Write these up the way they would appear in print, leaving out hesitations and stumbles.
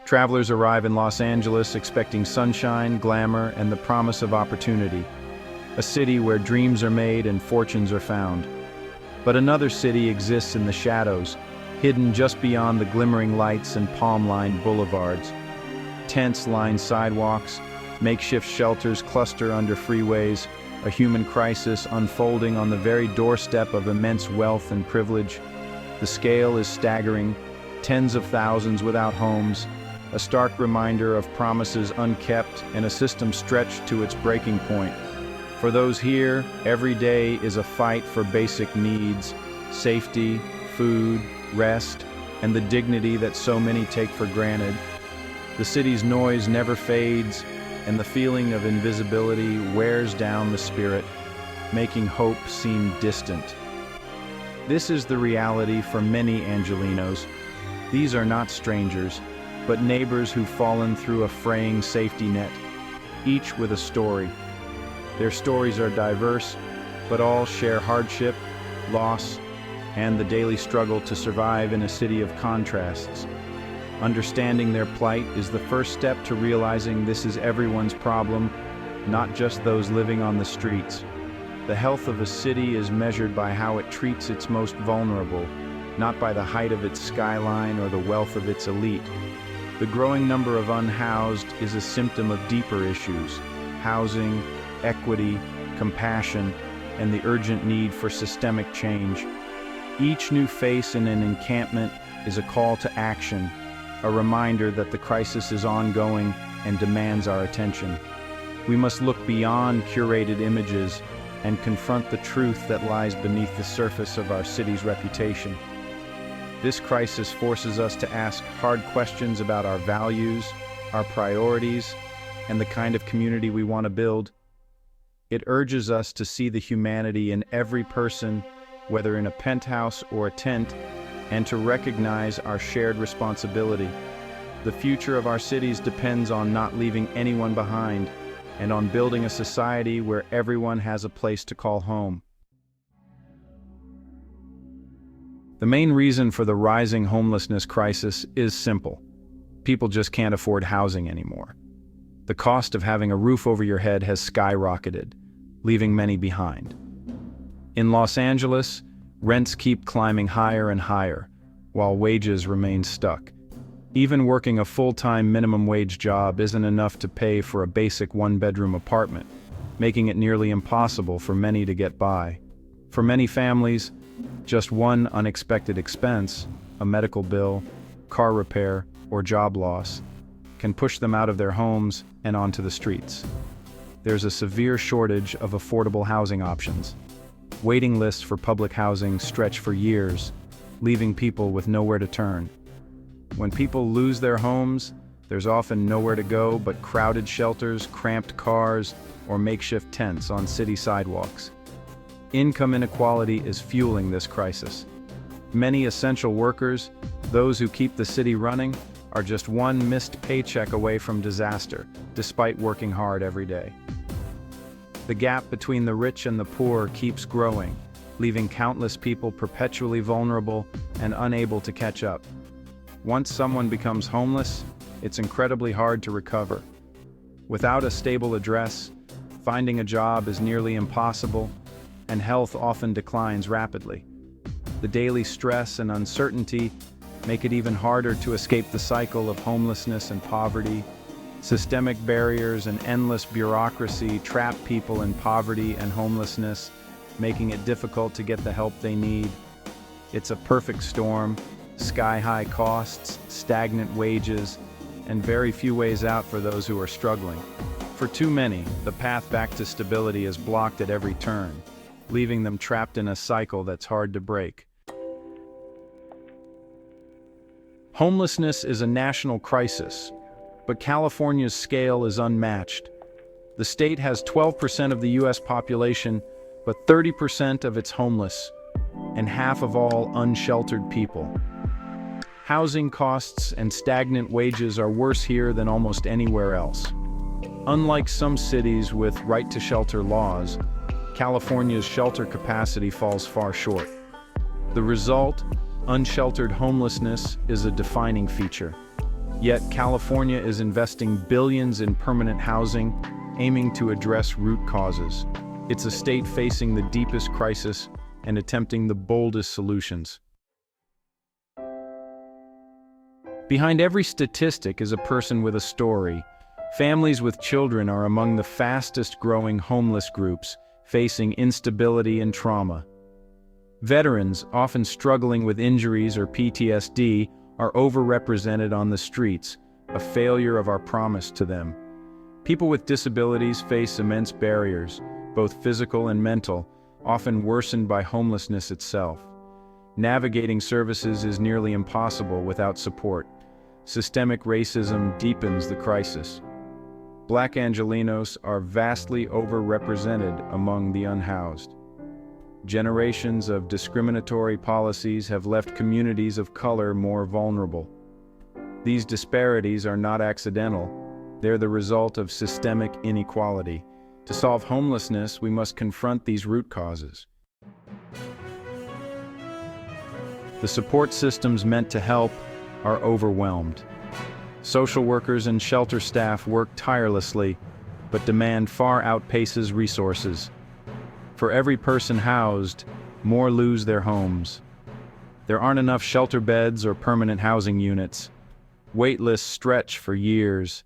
Travelers arrive in Los Angeles expecting sunshine, glamour, and the promise of opportunity. A city where dreams are made and fortunes are found. But another city exists in the shadows, hidden just beyond the glimmering lights and palm-lined boulevards. Tents line sidewalks, makeshift shelters cluster under freeways, a human crisis unfolding on the very doorstep of immense wealth and privilege. The scale is staggering, tens of thousands without homes, a stark reminder of promises unkept and a system stretched to its breaking point. For those here, every day is a fight for basic needs, safety, food, rest, and the dignity that so many take for granted. The city's noise never fades, and the feeling of invisibility wears down the spirit, making hope seem distant. This is the reality for many Angelenos. These are not strangers, but neighbors who've fallen through a fraying safety net, each with a story. Their stories are diverse, but all share hardship, loss, and the daily struggle to survive in a city of contrasts. Understanding their plight is the first step to realizing this is everyone's problem, not just those living on the streets. The health of a city is measured by how it treats its most vulnerable, not by the height of its skyline or the wealth of its elite. The growing number of unhoused is a symptom of deeper issues: housing, equity, compassion, and the urgent need for systemic change. Each new face in an encampment is a call to action, a reminder that the crisis is ongoing and demands our attention. We must look beyond curated images and confront the truth that lies beneath the surface of our city's reputation. This crisis forces us to ask hard questions about our values, our priorities, and the kind of community we want to build. It urges us to see the humanity in every person, whether in a penthouse or a tent, and to recognize our shared responsibility. The future of our cities depends on not leaving anyone behind, and on building a society where everyone has a place to call home. The main reason for the rising homelessness crisis is simple. People just can't afford housing anymore. The cost of having a roof over your head has skyrocketed, leaving many behind. In Los Angeles, rents keep climbing higher and higher, while wages remain stuck. Even working a full-time minimum wage job isn't enough to pay for a basic one-bedroom apartment, making it nearly impossible for many to get by. For many families, just one unexpected expense, a medical bill, car repair, or job loss, can push them out of their homes and onto the streets. There's a severe shortage of affordable housing options. Waiting lists for public housing stretch for years, leaving people with nowhere to turn. When people lose their homes, there's often nowhere to go but crowded shelters, cramped cars, or makeshift tents on city sidewalks. Income inequality is fueling this crisis. Many essential workers, those who keep the city running, are just one missed paycheck away from disaster, despite working hard every day. The gap between the rich and the poor keeps growing, leaving countless people perpetually vulnerable and unable to catch up. Once someone becomes homeless, it's incredibly hard to recover. Without a stable address, finding a job is nearly impossible, and health often declines rapidly. The daily stress and uncertainty make it even harder to escape the cycle of homelessness and poverty. Systemic barriers and endless bureaucracy trap people in poverty and homelessness, making it difficult to get the help they need. It's a perfect storm: sky-high costs, stagnant wages, and very few ways out for those who are struggling. For too many, the path back to stability is blocked at every turn, leaving them trapped in a cycle that's hard to break. Homelessness is a national crisis, but California's scale is unmatched. The state has 12% of the U.S. population, but 30% of its homeless, and half of all unsheltered people. Housing costs and stagnant wages are worse here than almost anywhere else. Unlike some cities with right-to-shelter laws, California's shelter capacity falls far short. The result, unsheltered homelessness, is a defining feature. Yet California is investing billions in permanent housing, aiming to address root causes. It's a state facing the deepest crisis and attempting the boldest solutions. Behind every statistic is a person with a story. Families with children are among the fastest growing homeless groups, facing instability and trauma. Veterans, often struggling with injuries or PTSD, are overrepresented on the streets, a failure of our promise to them. People with disabilities face immense barriers, both physical and mental, often worsened by homelessness itself. Navigating services is nearly impossible without support. Systemic racism deepens the crisis. Black Angelenos are vastly overrepresented among the unhoused. Generations of discriminatory policies have left communities of color more vulnerable. These disparities are not accidental. They're the result of systemic inequality. To solve homelessness, we must confront these root causes. The support systems meant to help are overwhelmed. Social workers and shelter staff work tirelessly, but demand far outpaces resources. For every person housed, more lose their homes. There aren't enough shelter beds or permanent housing units. Wait lists stretch for years.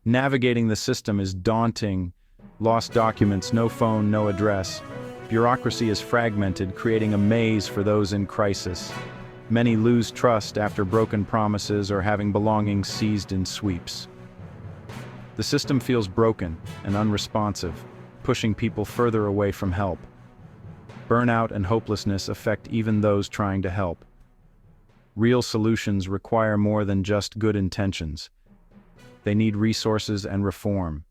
Navigating the system is daunting. Lost documents, no phone, no address. Bureaucracy is fragmented, creating a maze for those in crisis. Many lose trust after broken promises or having belongings seized in sweeps. The system feels broken and unresponsive, pushing people further away from help. Burnout and hopelessness affect even those trying to help. Real solutions require more than just good intentions. They need resources and reform.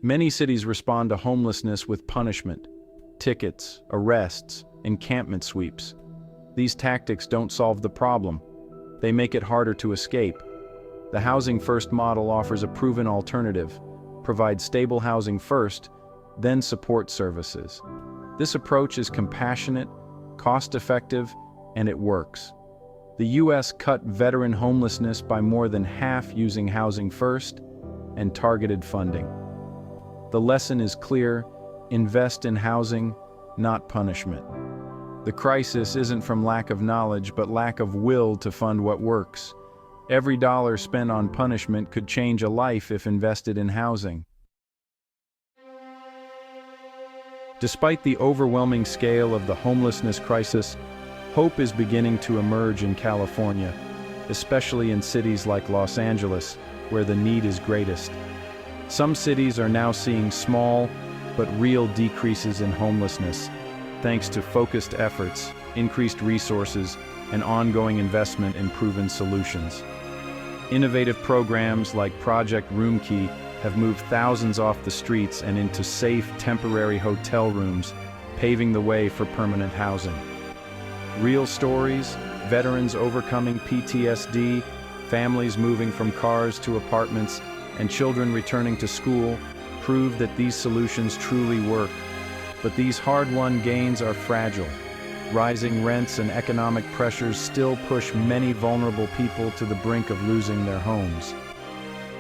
Many cities respond to homelessness with punishment, tickets, arrests, encampment sweeps. These tactics don't solve the problem. They make it harder to escape. The Housing First model offers a proven alternative. Provide stable housing first, then support services. This approach is compassionate, cost-effective, and it works. The U.S. cut veteran homelessness by more than half using Housing First and targeted funding. The lesson is clear: invest in housing, not punishment. The crisis isn't from lack of knowledge, but lack of will to fund what works. Every dollar spent on punishment could change a life if invested in housing. Despite the overwhelming scale of the homelessness crisis, hope is beginning to emerge in California, especially in cities like Los Angeles, where the need is greatest. Some cities are now seeing small but real decreases in homelessness, thanks to focused efforts, increased resources, and ongoing investment in proven solutions. Innovative programs like Project Roomkey have moved thousands off the streets and into safe, temporary hotel rooms, paving the way for permanent housing. Real stories, veterans overcoming PTSD, families moving from cars to apartments, and children returning to school prove that these solutions truly work. But these hard-won gains are fragile. Rising rents and economic pressures still push many vulnerable people to the brink of losing their homes.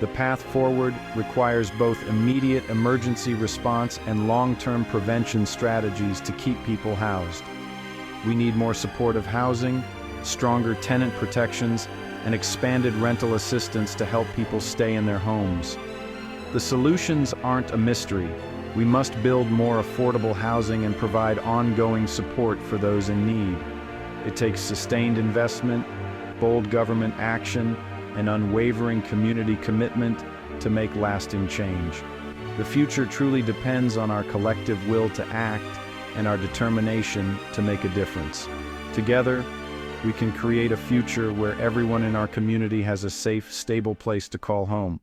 The path forward requires both immediate emergency response and long-term prevention strategies to keep people housed. We need more supportive housing, stronger tenant protections, and expanded rental assistance to help people stay in their homes. The solutions aren't a mystery. We must build more affordable housing and provide ongoing support for those in need. It takes sustained investment, bold government action, and unwavering community commitment to make lasting change. The future truly depends on our collective will to act and our determination to make a difference. Together, we can create a future where everyone in our community has a safe, stable place to call home.